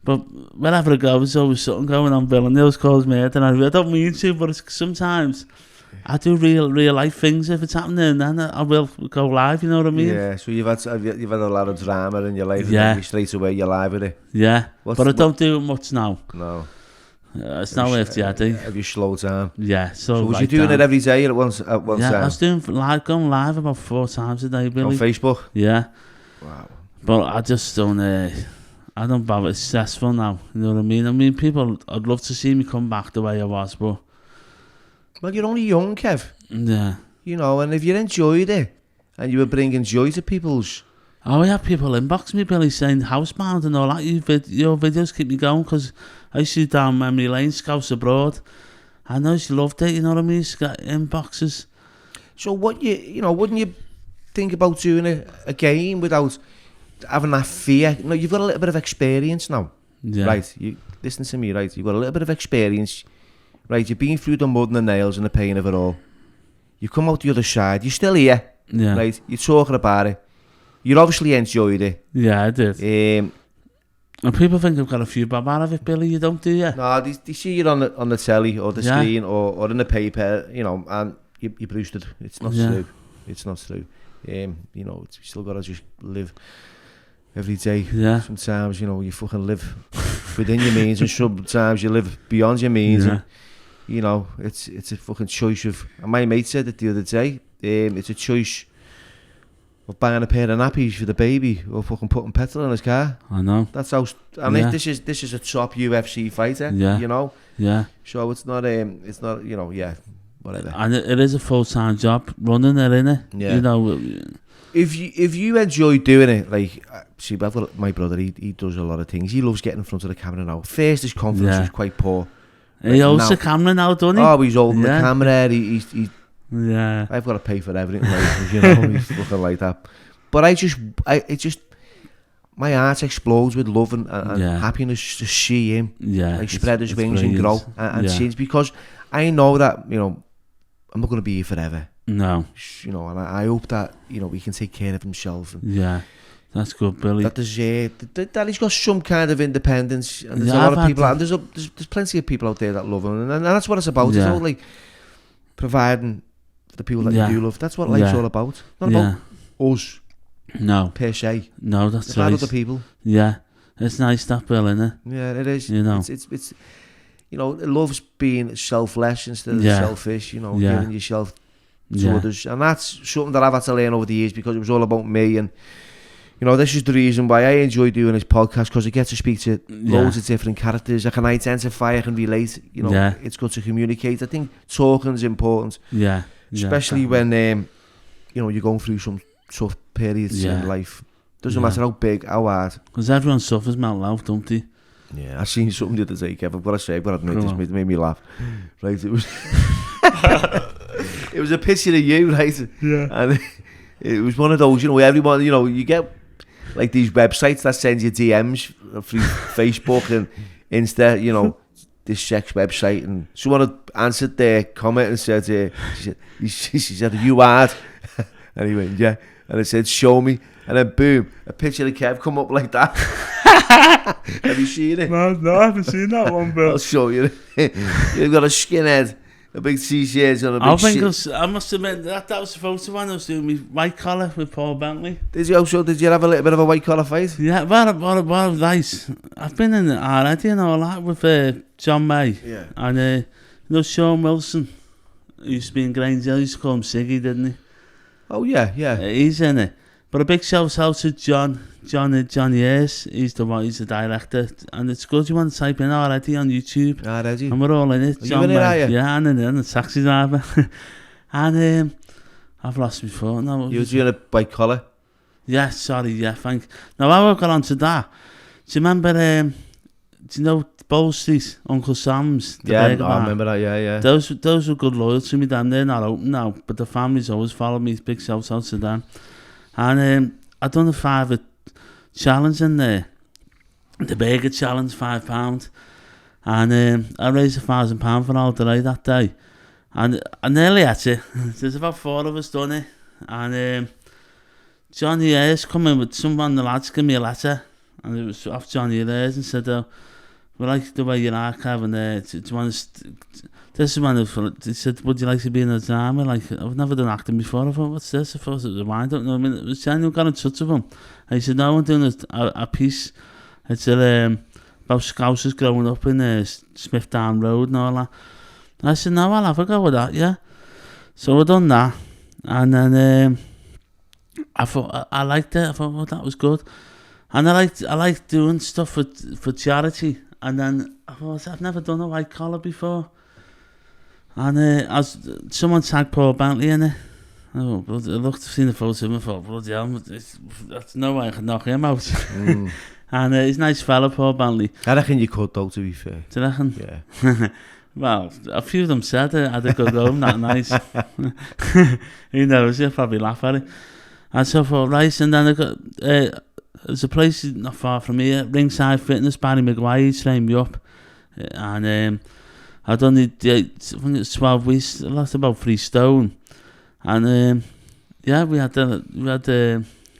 But wherever I go, there's always something going on, Bill, and Neil's calls murder, and I don't mean to, but it's sometimes I do real life things if it's happening, and I will go live, you know what I mean? Yeah, so you've had a lot of drama in your life, yeah. And straight away you're live with it. Yeah, but I don't do it much now. No. It's not worth the idea. Have you slowed down? Yeah, so was you doing it every day at one time? Yeah, I was going live about 4 times a day, Billy. On Facebook? Yeah. Wow. But I just don't, I don't bother, it's stressful now, you know what I mean? I mean, people, I'd love to see me come back the way I was, but... Well, you're only young, Kev. Yeah. And if you enjoyed it, and you were bringing joy to people's... Oh, I have people inbox me, Billy, saying housebound and all that. Your videos keep me going, because I used to down memory lane, Scouts Abroad. I know she loved it, you know what I mean? She's got inboxes. So wouldn't you think about doing it again without having that fear? You've got a little bit of experience now. Yeah. Right, you listen to me, right? You've got a little bit of experience. Right, you've been through the mud and the nails and the pain of it all. You come out the other side, you're still here. Yeah. Right, you're talking about it. You obviously enjoyed it. Yeah, I did. And people think I've got a few bob out of it, Billy. You don't, do you? No, they see you on the telly or the screen or in the paper, and you boosted. It's not true. It's not true. You still got to just live every day. Yeah. Sometimes, you fucking live within your means, and sometimes you live beyond your means. Yeah. And, it's a fucking choice of... And my mate said it the other day. It's a choice of buying a pair of nappies for the baby or fucking putting petrol in his car. I know. That's how... This is a top UFC fighter. Yeah. Yeah. So it's not whatever. And it is a full-time job running it, innit? Yeah. If you enjoy doing it, like, see, I've got my brother, he does a lot of things. He loves getting in front of the camera now. First, his confidence was quite poor. He holds the camera now, doesn't he? Oh, he's holding the camera. He's yeah. I've got to pay for everything, like, he's looking like that. But it just, my heart explodes with love and happiness to see him, spread his wings and grow and change, because I know that, I'm not going to be here forever. No. And I hope that, he can take care of himself. And that's good, Billy. That he's got some kind of independence, and there's a lot of people, and there's plenty of people out there that love him, and that's what it's about. It's all like providing for the people that you do love. That's what life's all about. Not about us. No. Per se. No, that's about other people. Yeah. It's nice that, Bill, isn't it? Yeah, it is. It's it loves being selfless instead of selfish, giving yourself to others. And that's something that I've had to learn over the years, because it was all about me. And, this is the reason why I enjoy doing this podcast, because I get to speak to loads of different characters. I can identify, I can relate. It's good to communicate. I think talking's important. Yeah. Especially when, you're going through some tough periods in life. Doesn't matter how big, how hard. Because everyone suffers mental health, don't they? Yeah, I seen something the other day, Kev. I've got to say, I've got to admit, this made me laugh. Right, it was it was a picture of you, right? Yeah. And it was one of those, everyone, you get like these websites that send you DMs through Facebook and Insta, this sex website, and someone had answered their comment and said, she said, "Are you hard?" And he went, "Yeah." And it said, "Show me." And then boom, a picture of Kev come up like that. Have you seen it? No, I haven't seen that one, Bill. I'll show you. You've got a skinhead, a big t-shirt and a big I must admit, that was the photo one I was doing, my white collar with Paul Bentley. Did you have a little bit of a white collar fight? Yeah, well, nice. I've been in it already and all that with John May. Yeah. And, Sean Wilson, who used to be in Grange Hill, used to call him Siggy, didn't he? Oh, yeah. He's in it. But a big shout out to Johnny Ayres. He's the director, and it's good. You want to type in already on YouTube. Already. And we're all in it. John, you in it, are you? Yeah, I'm in it. I'm a taxi driver. And I've lost my phone now. You were doing a white collar? Yeah, sorry. Yeah, thank. Now, how I got onto that? Do you remember do you know Bow Street, Uncle Sam's? The Yeah, burger I bar? remember that. Yeah. Those were good loyalty to me. Then they're not open now, but the families always follow me. Big shout out to them. And I done a £5 challenge in there, the burger challenge, £5, and I raised £1,000 for all delay that day, and I nearly at it. There's about 4 of us done it, and Johnny Ayres come in with someone. The lads give me a letter, and it was off Johnny Ayres and said, "We like the way you are, Kevin. Do you want to?" This is when he said, "Would you like to be in the army?" Like, I've never done acting before. I thought, what's this? I thought it was a wind up. No, I mean, it was genuine. Got in touch with him. And he said, "No, I'm doing a piece. It's about Scousers growing up in Smithdown Road and all that." And I said, "No, I'll have a go with that, yeah." So I done that. And then I thought, I liked it. I thought, well, that was good. And I liked doing stuff for charity. And then I thought, I've never done a white collar before. And someone tagged Paul Bentley in it. Oh, I seen the photo of him and thought, bloody hell, that's no way I could knock him out. And he's a nice fella, Paul Bentley. I reckon you could, though, to be fair. Do you reckon? Yeah. Well, a few of them said it. I'd go home that nice. He knows, he'll probably laugh at it. And so I thought, right, and then I got... there's a place not far from here, Ringside Fitness, Barry Maguire trained me up. And... I'd done I think it was 12 weeks, I lost about 3 stone. And yeah, we had how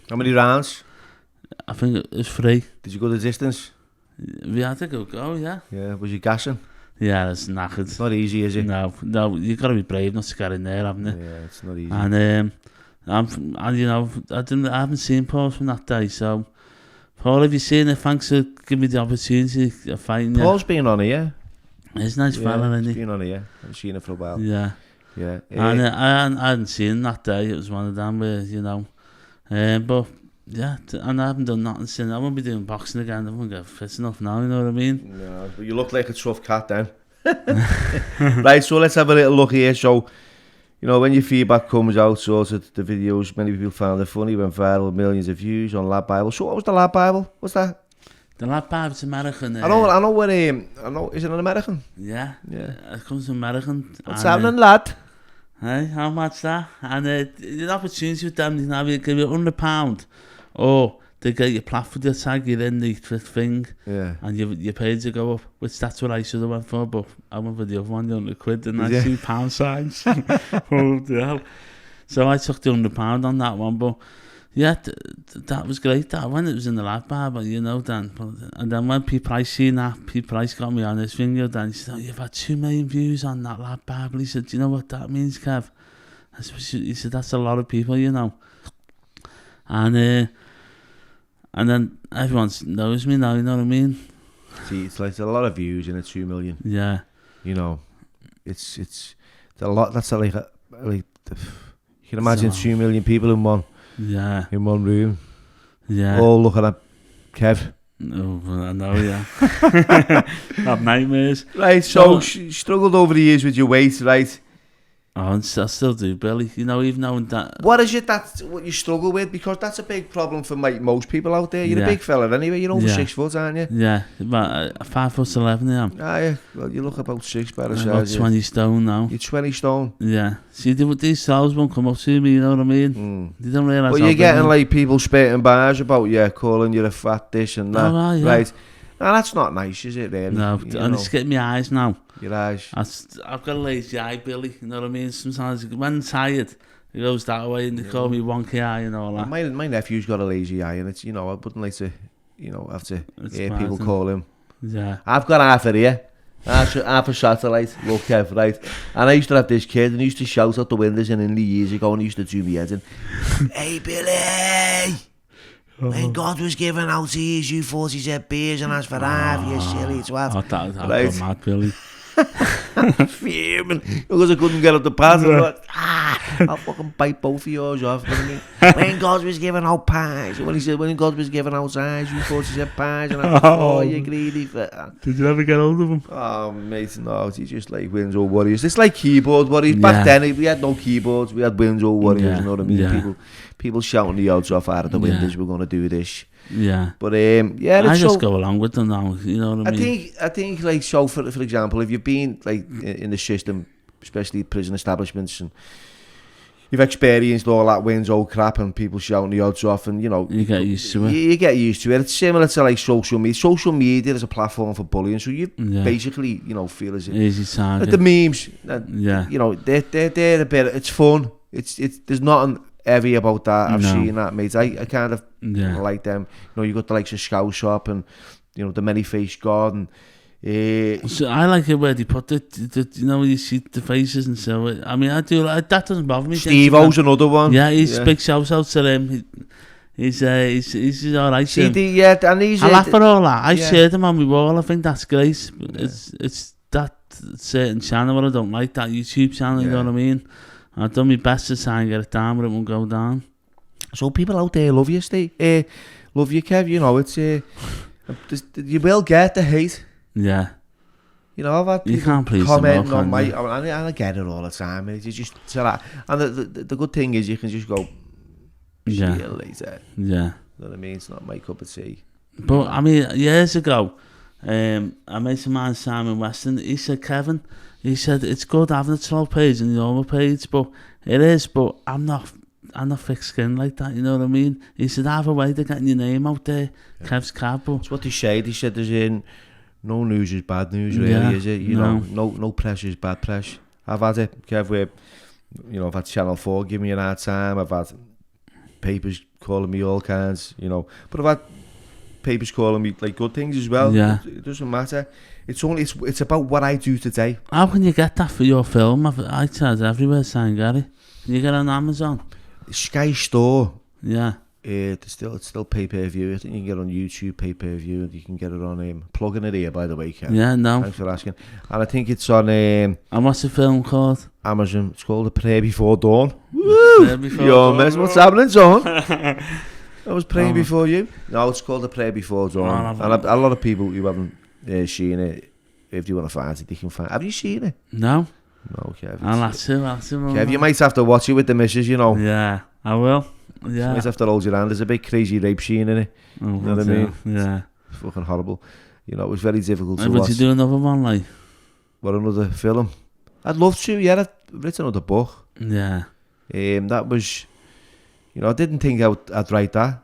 many rounds? I think it was 3. Did you go the distance? We had to go, yeah. Yeah, was you gassing? Yeah, it's knackered. It's not easy, is it? No, you've got to be brave not to get in there, haven't you? Yeah, it's not easy. And you know, I haven't seen Paul from that day, so Paul, have you seen it? Thanks for giving me the opportunity of fighting you. Paul's been on it, yeah? He's a nice fella, isn't he? He's been on it, yeah. I've seen it for a while. Yeah. Yeah. And I hadn't seen that day. It was one of them where, you know. But, yeah, and I haven't done nothing since. I won't be doing boxing again. I won't get fit enough now, you know what I mean? No, but you look like a tough cat then. Right, so let's have a little look here. So, you know, when your feedback comes out, sort of the videos, many people found it funny, went viral, millions of views on Lad Bible. So what was the Lad Bible? What's that? The Lad Bible's American. I know where, is it an American? Yeah. It comes from American. What's happening, lad? Hey, how much that? And the opportunity with them, they can give you £100, or they get your platform, they tag you in the thing, and your page will go up, which that's what I should have went for, but I went for the other one, the £100, and I see pound signs. Oh, the hell. So I took the £100 on that one, but yeah, that was great. That when it was in the Lad Bar, you know, then. And then when Pete Price seen that, Pete Price got me on his video, then he said, "Oh, you've had 2 million views on that Lad Bar." He said, "Do you know what that means, Kev?" He said, "That's a lot of people, you know." And then everyone knows me now, you know what I mean? See, it's like a lot of views in 2 million. Yeah. You know, it's a lot. That's like you can imagine 2 million people in one. Yeah. In one room. Yeah. All looking at Kev. Oh, I know, yeah. Have nightmares. Right, so struggled over the years with your weight, right? Oh, I still do, Billy. You know, even though that... What is it that's what you struggle with? Because that's a big problem for most people out there. You're a big fella anyway. You're over 6 foot, aren't you? Yeah, about 5'11" I am. Ah, yeah. Well, you look about 6 by the size. About 20 stone now. You're 20 stone. Yeah. See, these cells won't come up to me, you know what I mean? They don't realise. But you're getting like people spitting bars about you, calling you a fat dish and that. Oh, yeah. Right. Now, that's not nice, is it, really? No, and it's getting my eyes now. Your eyes. I've got a lazy eye, Billy, you know what I mean? Sometimes when I'm tired, it goes that way and they call me wonky eye and all that. My nephew's got a lazy eye and it's, you know, I wouldn't like to, you know, have to hear people call him. Yeah. I've got half a ear, half a satellite, look Kev, right? And I used to have this kid and he used to shout out the windows in India years ago and he used to do me head in. Hey, Billy! When God was giving out ears, you thought he said beers and as for half, you silly twat. Oh, that mad, Billy. Fuming because I couldn't get up the path. I thought, I'll fucking bite both of yours off. When God was giving out pies, when he said when God was giving out eyes, you thought he said pies, and I thought, oh, you greedy. Did you ever get hold of him? Oh, mate, no, he's just like Windsor Warriors. It's like keyboard warriors. Back then, we had no keyboards. We had Windsor Warriors. You know what I mean? People shouting the odds off out of the windows. We're going to do this. Yeah. But yeah, I it's just so, go along with them now. You know what I mean? I think like, so for example, if you've been like in the system, especially prison establishments, and you've experienced all that wins, old crap, and people shouting the odds off, and you know, You get used to it. You get used to it. It's similar to like social media. Social media is a platform for bullying, so you Yeah. basically, you know, feel as if Easy target. the memes, Yeah. you know, they're a bit. It's fun. It's there's nothing heavy about that. I've No. seen that, mate. I kind of Yeah. like them. You know, you got the likes of Scout Shop and you know the many-faced God and. So I like it where they put the you know, you see the faces and so. I mean, I do like that. Doesn't bother me. Steve-O's another one. Yeah, he's big shout out to him. He's all right. And he's I laugh at all that. I yeah. shared him on my wall. I think that's great. It's that certain channel what I don't like, that YouTube channel. You know what I mean? I've done my best to try and get it down, but it won't go down. So people out there love you, Steve. Love you, Kev. You know, it's you will get the hate. Yeah. You know, I've had You people can't please commenting them all, on my, can you? and I get it all the time. It's just so that, and the good thing is you can just go, see Yeah. you later. Yeah. You know what I mean? It's not my cup of tea. But I mean, years ago, I made some man, Simon Weston. He said, Kevin, he said it's good having a 12 page and the normal page, but it is. But I'm not thick skinned like that. You know what I mean? He said, I have a way to getting your name out there. Yeah. Kev's Kabsh. That's what he said. He said there's no news is bad news, really, is it? You know, no press is bad press. I've had it, Kev, where, you know, I've had Channel 4 give me an hard time. I've had papers calling me all kinds, you know. But I've had papers calling me, like, good things as well. Yeah. It doesn't matter. It's about what I do today. How can you get that for your film? I charge everywhere, saying Gary. Can you get it on Amazon? Sky Store. Yeah. It's still pay-per-view. I think you can get it on YouTube pay-per-view, and you can get it on plugging it here, by the way, Ken. Yeah, no. Thanks for asking. And I think it's on And what's the film called? Amazon. It's called The Prayer Before Dawn. Prayer Before Dawn. Mess, what's happening, son? I was praying before you. No, it's called The Prayer Before Dawn. And a lot of people who haven't seen it, if they want to find it, they can find it. Have you seen it? No. No, Kev. I'll have to. Kev, you might have to watch it with the missus, you know. Yeah, I will. Yeah. You might have to hold your hand. There's a big crazy rape scene in it. Oh, you know what I mean? Yeah. It's fucking horrible. You know, it was very difficult to Would watch. you do another one, like? What, another film? I'd love to, yeah. I've written another book. Yeah. That was, you know, I didn't think I'd write that.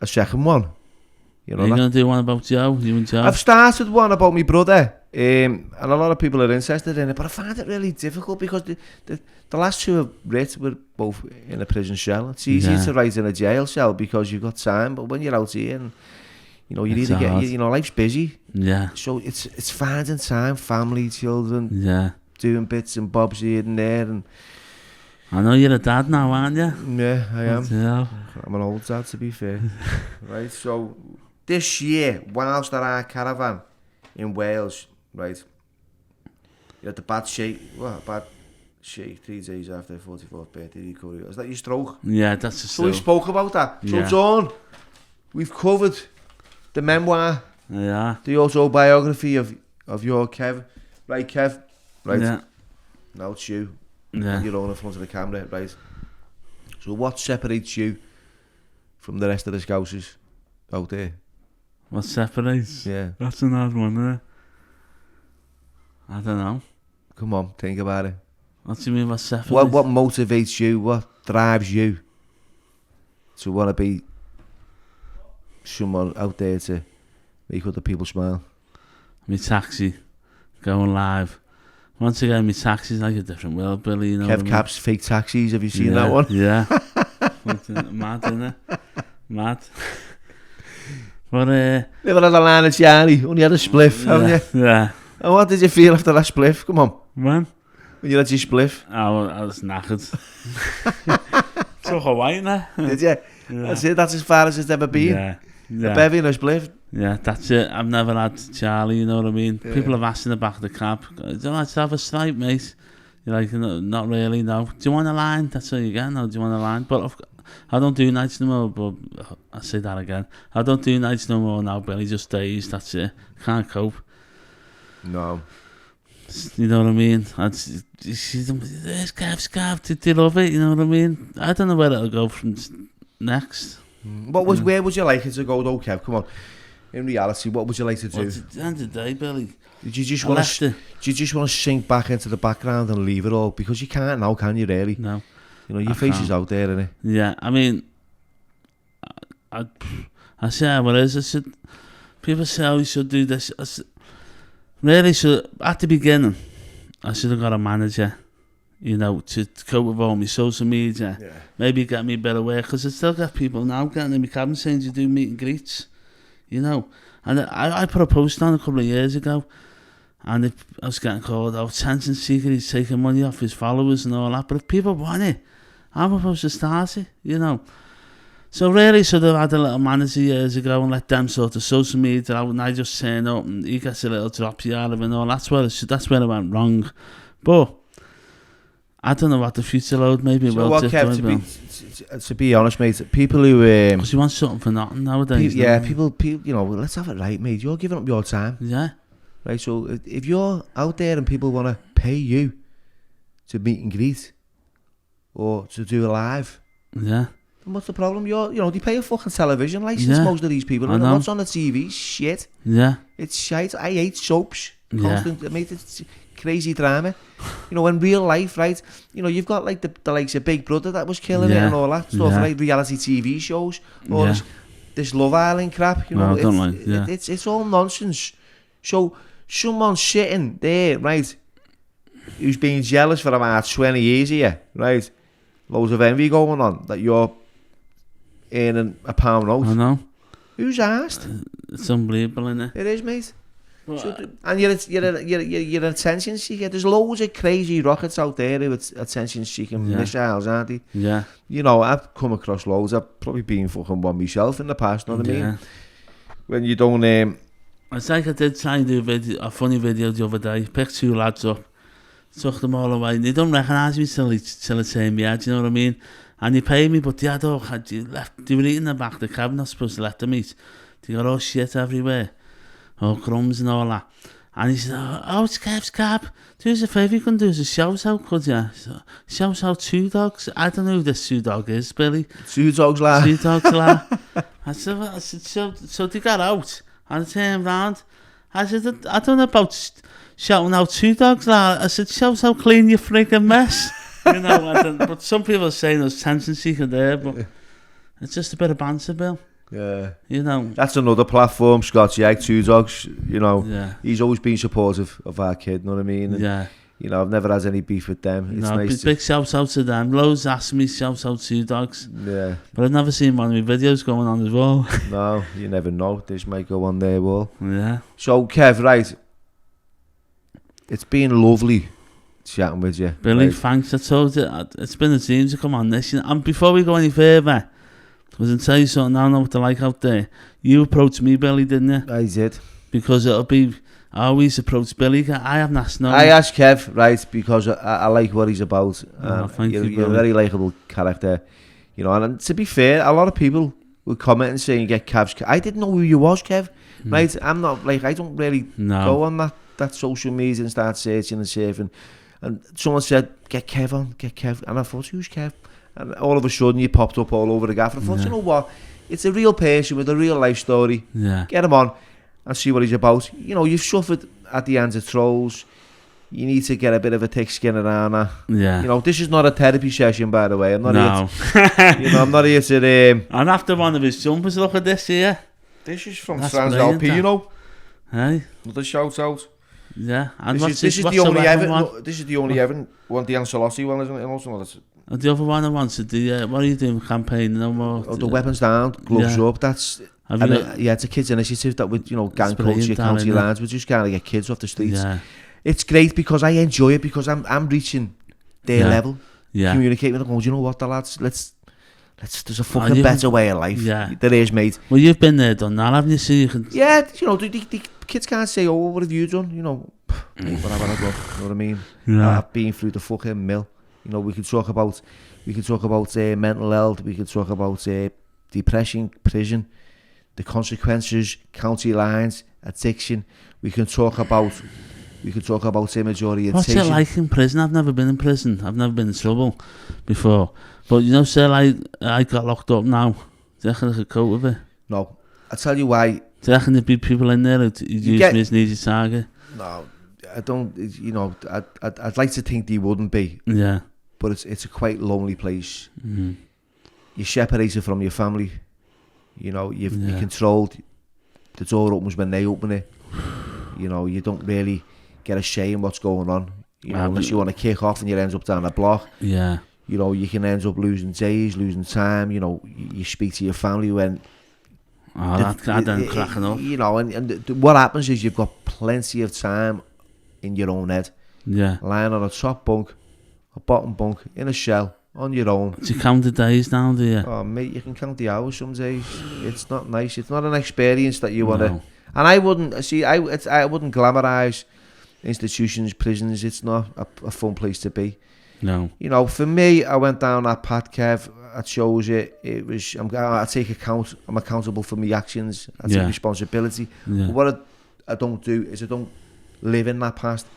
A second one. You know, Are you going to do one about Joe? You and Joe? I've started one about my brother. And a lot of people are interested in it, but I find it really difficult because the last two I've written were both in a prison cell. It's easier to write in a jail cell because you've got time, but when you're out here and, you know, you need to get, you know, life's busy. Yeah. So it's finding time, family, children, yeah, doing bits and bobs here and there. And I know you're a dad now, aren't you? yeah, I am. Yeah. I'm an old dad, to be fair. Right, so this year, whilst at our caravan in Wales, right, you had the bad shake 3 days after 44th birthday recovery. Was that your stroke? Yeah, that's a So we spoke about that. So Yeah. Dawn, we've covered the memoir, Yeah. the autobiography of your Kev. Right, Kev? Right. Yeah. Now it's you. Yeah. You're on in front of the camera, right? So what separates you from the rest of the Scousers out there? What separates? Yeah. That's an hard one, isn't it? I don't know. Come on, think about it. What do you mean, what separates? What motivates you? What drives you to want to be someone out there to make other people smile? Me taxi, going live. Once again, me taxi's like a different world, Billy. You know Kev Kabsh, fake taxis. Have you seen that one? Yeah. Mad, isn't it? Mad. But Never had a line of Charlie. Only had a spliff, haven't you? Yeah. And what did you feel after that spliff? Come on. When? When you had your spliff? I was knackered. Took a white now. Did you? Yeah. That's it. That's as far as it's ever been. Yeah. Yeah. A bevy and a spliff. Yeah, that's it. I've never had Charlie, you know what I mean? Yeah. People have asked in the back of the cab, do you like to have a snipe, mate? You're like, no, not really, no. Do you want a line? That's all you get, no, do you want a line? But I don't do nights no more, but I'll say that again. I don't do nights no more now, Billy, just days, that's it. Can't cope. No. You know what I mean? There's Kev, they love it, you know what I mean? I don't know where it'll go from next. Where would you like it to go though, Kev? Come on. In reality, what would you like to do? Well, at the end of the day, Billy, Do you just want to sink back into the background and leave it all? Because you can't now, can you? Really? No. You know, your face is out there, innit? Yeah, I mean, I say what it is. I said, people say, "Oh, you should do this." I said, really, should at the beginning, I should have got a manager, you know, to cope with all my social media. Yeah. Maybe get me better work, because I still got people now getting in my cabin saying you do meet and greets, you know. And I put a post on a couple of years ago, and I was getting called out, attention seeker, he's taking money off his followers and all that. But if people want it, I'm supposed to start it, you know. So really should have had a little manager years ago and let them sort of social media out, and I just turn up and he gets a little drop out of it and all. That's where it went wrong. But I don't know what the future load maybe So will what, Kev, to be honest, mate, people who because you want something for nothing nowadays. people, you know, let's have it right, mate. You're giving up your time, Yeah. right? So if you're out there and people want to pay you to meet and greet or to do a live, Yeah. then what's the problem? You know, they pay a fucking television license, Yeah. most of these people, I and know. what's on the TV? Shit. Yeah. It's shite. I hate soaps. Yeah. Constant, mate, it's crazy drama. You know, in real life, right? You know, you've got like the likes of Big Brother that was killing it Yeah. and all that stuff, Yeah. like reality TV shows, all Yeah. this Love Island crap. You No, know, I don't like, yeah. it's all nonsense. So someone sitting there, right, who's been jealous for about 20 years here, right? Loads of envy going on that you're earning a pound I out. know. Who's asked? It's unbelievable, isn't it? It is, mate. Well, And you're an attention seeker. There's loads of crazy rockets out there who are attention seeking Yeah. missiles, aren't they? yeah. You know, I've come across loads. I've probably been fucking one myself in the past, know what I mean? Yeah. When you don't, It's like I did try and do a funny video the other day. Picked two lads up, took them all away. They don't recognise me till it's in my head, you know what I mean? And they paid me, but they had all, they were eating in the back of the cabin, not supposed to let them eat. They got all shit everywhere, all crumbs and all that. And he said, oh, it's Kev's cab. Do us a favour, you can do us a shout out, could you? So, shout out Two Dogs. I don't know who this Two Dog is, Billy. Two Dogs lad. Two Dogs lad. I said, so they got out. And I turned round. I said, I don't know about shouting out Two Dogs lad. I said, shout out clean your friggin' mess. You know, but some people are saying there's tension seeker there, but it's just a bit of banter, Bill. Yeah. You know. That's another platform, Scott. Yeah, Two Dogs, you know. Yeah. He's always been supportive of our kid, you know what I mean? And, Yeah. you know, I've never had any beef with them. It's No, nice big shout out to them. Loads asked me shout out Two Dogs. Yeah. But I've never seen one of my videos going on as well. No, you never know. This might go on their wall. Yeah. So, Kev, right. It's been lovely chatting with you. Billy, right? thanks. I told you, it's been a dream to come on this. And before we go any further, I was going to tell you something, I know what they're like out there. You approached me, Billy, didn't you? I did. Because it'll be, I always approach Billy. I haven't asked no. I asked Kev, right, because I like what he's about. Thank you, You're a Billy. very likeable character. You know, and to be fair, a lot of people would comment and saying, get Kev's... I didn't know who you was, Kev. Right? I'm not, like, I don't really go on that social media and start searching and surfing. And someone said, get Kev on, get Kev. And I thought, who's Kev? And all of a sudden, you popped up all over the gaff. And I thought, you know what? It's a real person with a real life story. Yeah. Get him on and see what he's about. You know, you've suffered at the hands of trolls. You need to get a bit of a thick skin around that. Yeah. You know, this is not a therapy session, by the way. I'm not No. here to, you know, I'm not here to... And after one of his jumpers, look at this here. This is from That's Sans brilliant, Alpino. Hey. Another shout out. Yeah. And This is the only ever. No, this is the only ever one. The Ancelotti one, isn't it? And also, that's And the other one I wanted to what are you doing campaign no more? the weapons down, gloves up. That's it's a kids initiative that with gang culture, county lines. We're just trying to get kids off the streets. Yeah. It's great because I enjoy it because I'm reaching their level. Yeah. Communicate with them. Going, you know what, the lads, let's. There's a fucking better way of life. Yeah. There is, mate. Well, you've been there, done that, haven't you? So you can... Yeah, you know, the kids can't say, oh, what have you done? You know, whatever I go. You know what I mean? Yeah. I've been through the fucking mill. You know, we could talk about mental health. We could talk about depression, prison, the consequences, county lines, addiction. We can talk about image orientation. What's it like in prison? I've never been in prison. I've never been in trouble before. But you know, say I got locked up now Do you reckon I could cope with it? No. I'll tell you why. Do you reckon there'd be people in there who'd use me as an easy target? No, I don't. You know, I'd like to think they wouldn't be. Yeah. But it's a quite lonely place. You're separated from your family. You know, you're controlled. The door opens when they open it. You know, you don't really get a say in what's going on. You know, unless you want to kick off and you end up down a block. Yeah. You know, you can end up losing days, losing time. You know, you speak to your family when... Oh, that don't cracking up. You know, and what happens is you've got plenty of time in your own head. Yeah. Lying on a top bunk, a bottom bunk, in a shell, on your own. Do you count the days now, do you? Oh, mate, you can count the hours some days. It's not nice. It's not an experience that you want to... And I wouldn't... See, I wouldn't glamorise institutions, prisons. It's not a fun place to be. No. You know, for me, I went down that path, Kev. I chose it. It was... I take account. I'm accountable for my actions. I take responsibility. Yeah. But what I don't do is I don't live in that past.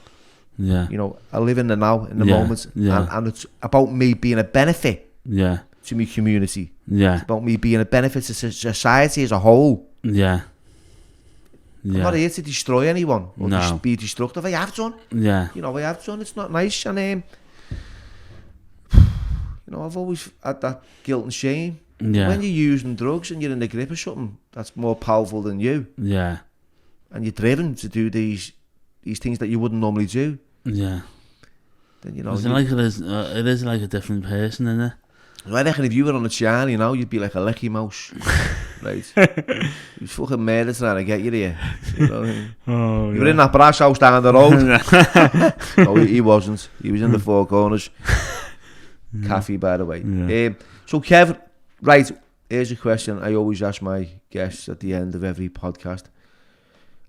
Yeah. You know, I live in the now, in the moment. Yeah. And it's about me being a benefit to my community. Yeah. It's about me being a benefit to society as a whole. Yeah. I'm not here to destroy anyone or No. be destructive. I have done. Yeah. You know, I have done. It's not nice. And, you know, I've always had that guilt and shame. Yeah. When you're using drugs and you're in the grip of something that's more powerful than you, Yeah. and you're driven to do these things that you wouldn't normally do, Yeah. then, you know... it is like a different person, isn't it? I reckon if you were on a channel, you know, you'd be like a lecky mouse. Right? He was fucking murder trying to get you here. You know what I mean? Oh, You were in that brass house down the road. No, he wasn't. He was in the Four Corners. Cafe, by the way. Yeah. So, Kev, right, here's a question I always ask my guests at the end of every podcast.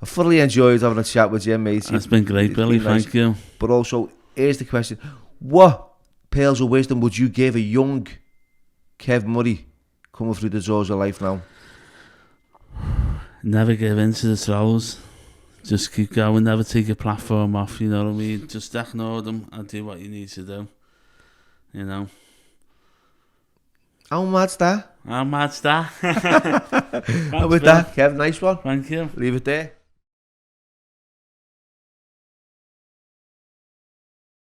I thoroughly enjoyed having a chat with you, mate. It's been great, Billy. Thank you. But also, here's the question. What pearls of wisdom would you give a young Kev Murray coming through the doors of life now? Never give in to the trolls. Just keep going. Never take your platform off, you know what I mean? Just ignore them and do what you need to do. You know? How mad's that? How mad's that? And with that, Kev, nice one. Thank you. Leave it there.